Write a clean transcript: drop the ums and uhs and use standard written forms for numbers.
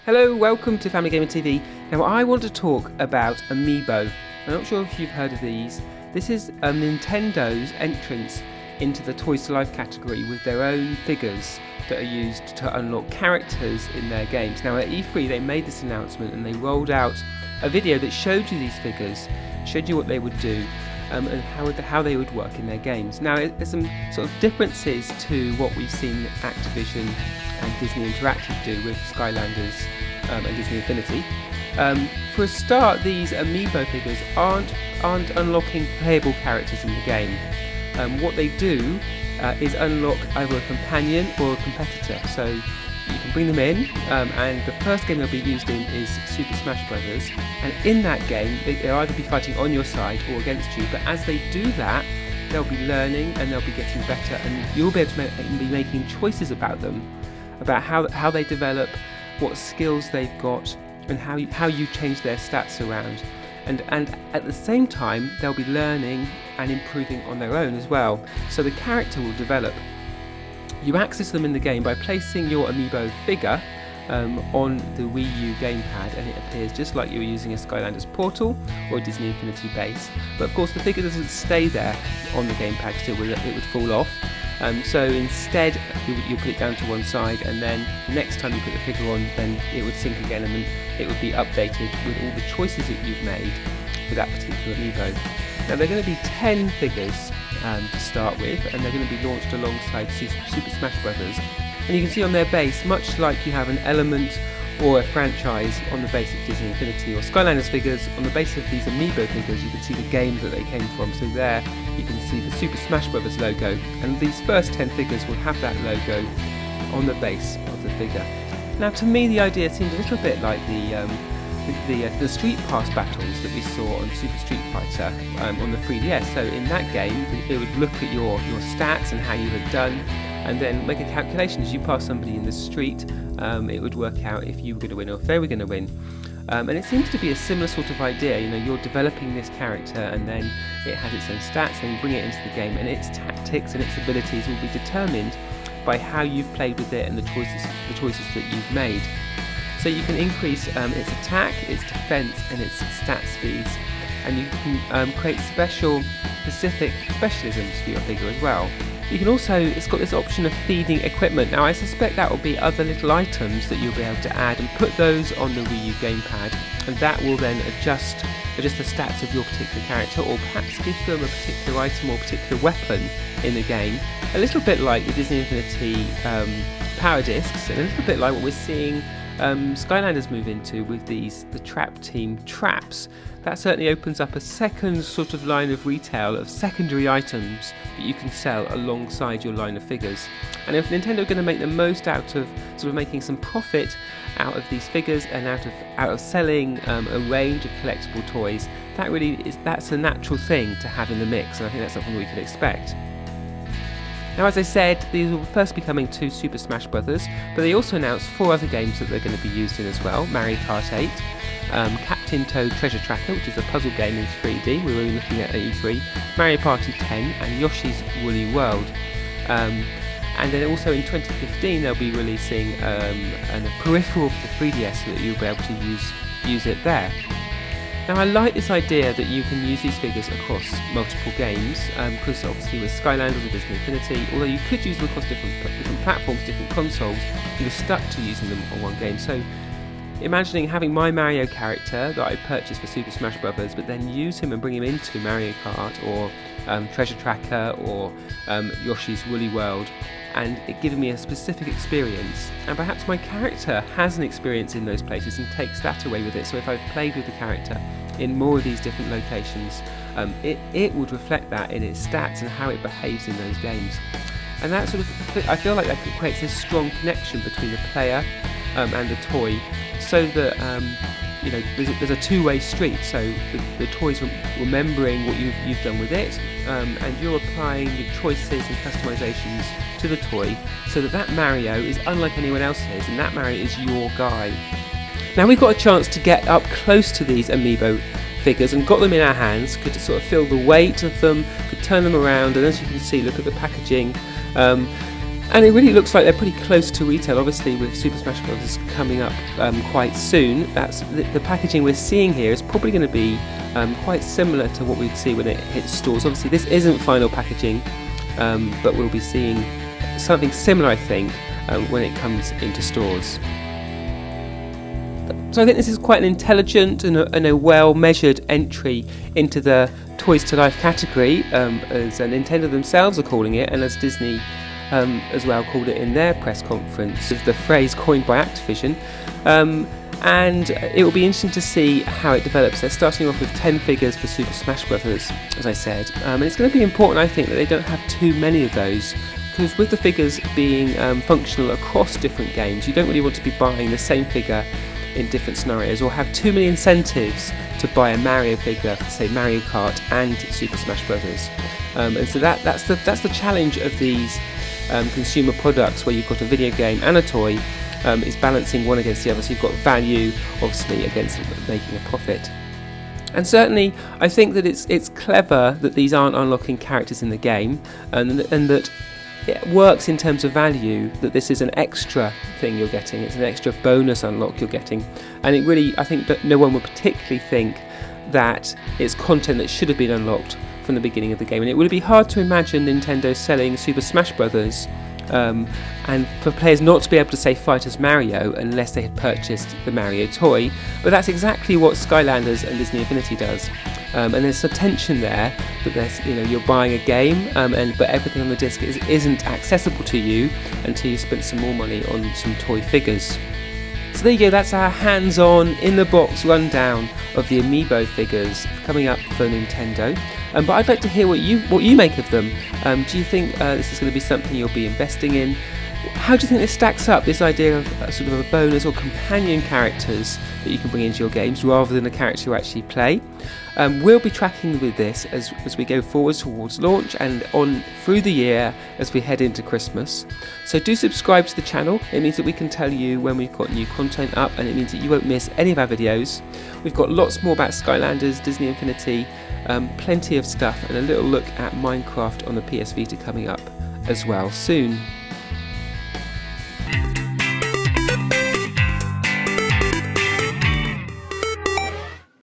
Hello, welcome to Family Gamer TV. Now I want to talk about Amiibo. I'm not sure if you've heard of these. This is Nintendo's entrance into the Toys to Life category with their own figures that are used to unlock characters in their games. Now at E3 they made this announcement and they rolled out a video that showed you these figures, showed you what they would do and how they would work in their games. Now there's some sort of differences to what we've seen Activision and Disney Interactive do with Skylanders and Disney Infinity. For a start, these Amiibo figures aren't unlocking playable characters in the game. What they do is unlock either a companion or a competitor. So you can bring them in, and the first game they'll be used in is Super Smash Bros. And in that game, they'll either be fighting on your side or against you. But as they do that, they'll be learning and they'll be getting better, and you'll be able to be making choices about them, about how they develop, what skills they've got, and how you change their stats around. And at the same time, they'll be learning and improving on their own as well. So the character will develop. You access them in the game by placing your Amiibo figure on the Wii U GamePad, and it appears just like you were using a Skylanders portal or a Disney Infinity base. But of course the figure doesn't stay there on the GamePad because it would fall off. So instead you put it down to one side, and then the next time you put the figure on, then it would sync again, and then it would be updated with all the choices that you've made for that particular Amiibo. Now there are going to be 10 figures to start with, and they're going to be launched alongside Super Smash Bros. And you can see on their base, much like you have an element or a franchise on the base of Disney Infinity or Skylanders figures, on the base of these Amiibo figures you can see the game that they came from. So there you can see the Super Smash Bros. Logo, and these first 10 figures will have that logo on the base of the figure. Now to me the idea seems a little bit like the Street Pass battles that we saw on Super Street Fighter on the 3DS. So in that game it would look at your stats and how you had done, and then make a calculation as you pass somebody in the street. It would work out if you were going to win or if they were going to win. And it seems to be a similar sort of idea. You know, you're developing this character, and then it has its own stats, and you bring it into the game, and its tactics and its abilities will be determined by how you've played with it and the choices that you've made. So you can increase its attack, its defense, and its stat speeds, and you can create specific specialisms for your figure as well. You can also, it's got this option of feeding equipment. Now I suspect that will be other little items that you'll be able to add and put those on the Wii U GamePad, and that will then adjust the stats of your particular character, or perhaps give them a particular item or particular weapon in the game. A little bit like the Disney Infinity power discs, and a little bit like what we're seeing Skylanders move into with the Trap Team traps. That certainly opens up a second sort of line of retail of secondary items that you can sell alongside your line of figures. And if Nintendo are going to make the most out of sort of making some profit out of these figures and out of selling a range of collectible toys, that's a natural thing to have in the mix, and I think that's something we can expect. Now, as I said, these will first be coming to Super Smash Bros., but they also announced 4 other games that they're going to be used in as well. Mario Kart 8, Captain Toad Treasure Tracker, which is a puzzle game in 3D we were looking at E3, Mario Party 10, and Yoshi's Woolly World. And then also in 2015 they'll be releasing a peripheral for the 3DS so that you'll be able to use it there. Now I like this idea that you can use these figures across multiple games, because obviously with Skylanders or Disney Infinity, although you could use them across different platforms, different consoles, you're stuck to using them on one game. So imagining having my Mario character that I purchased for Super Smash Bros., but then use him and bring him into Mario Kart or Treasure Tracker or Yoshi's Woolly World, and it giving me a specific experience, and perhaps my character has an experience in those places and takes that away with it. So if I've played with the character in more of these different locations, it would reflect that in its stats and how it behaves in those games. And that sort of, I feel like that creates this strong connection between the player and the toy, so that you know, there's a two-way street. So the toy's remembering what you've done with it, and you're applying your choices and customizations to the toy, so that Mario is unlike anyone else's, and that Mario is your guy. Now we've got a chance to get up close to these Amiibo figures and got them in our hands, could sort of feel the weight of them, could turn them around, and as you can see, look at the packaging. And it really looks like they're pretty close to retail, obviously with Super Smash Bros. Coming up quite soon. That's the packaging we're seeing here is probably going to be quite similar to what we'd see when it hits stores. Obviously this isn't final packaging, but we'll be seeing something similar, I think, when it comes into stores. So I think this is quite an intelligent and a well-measured entry into the Toys to Life category, as Nintendo themselves are calling it, and as Disney as well called it in their press conference, the phrase coined by Activision. And it will be interesting to see how it develops. They're starting off with 10 figures for Super Smash Bros., as I said, and it's going to be important, I think, that they don't have too many of those, because with the figures being functional across different games, you don't really want to be buying the same figure in different scenarios, or have too many incentives to buy a Mario figure for, say, Mario Kart and Super Smash Bros. And so that's the challenge of these consumer products, where you've got a video game and a toy, is balancing one against the other. So you've got value, obviously, against making a profit. And certainly, I think that it's clever that these aren't unlocking characters in the game, and that it works in terms of value, that this is an extra thing you're getting, it's an extra bonus unlock you're getting, and it really, I think that no one would particularly think that it's content that should have been unlocked from the beginning of the game. And it would be hard to imagine Nintendo selling Super Smash Bros. And for players not to be able to say fight as Mario unless they had purchased the Mario toy, but that's exactly what Skylanders and Disney Infinity does. And there's a tension there that there's, you're buying a game, but everything on the disc isn't accessible to you until you spent some more money on some toy figures. So there you go, that's our hands-on, in-the-box rundown of the Amiibo figures coming up for Nintendo. But I'd like to hear what you make of them. Do you think this is going to be something you'll be investing in? How do you think this stacks up, this idea of sort of a bonus or companion characters that you can bring into your games rather than a character you actually play? We'll be tracking with this as we go forward towards launch and on through the year as we head into Christmas. So do subscribe to the channel. It means that we can tell you when we've got new content up, and it means that you won't miss any of our videos. We've got lots more about Skylanders, Disney Infinity, plenty of stuff, and a little look at Minecraft on the PS Vita coming up as well soon.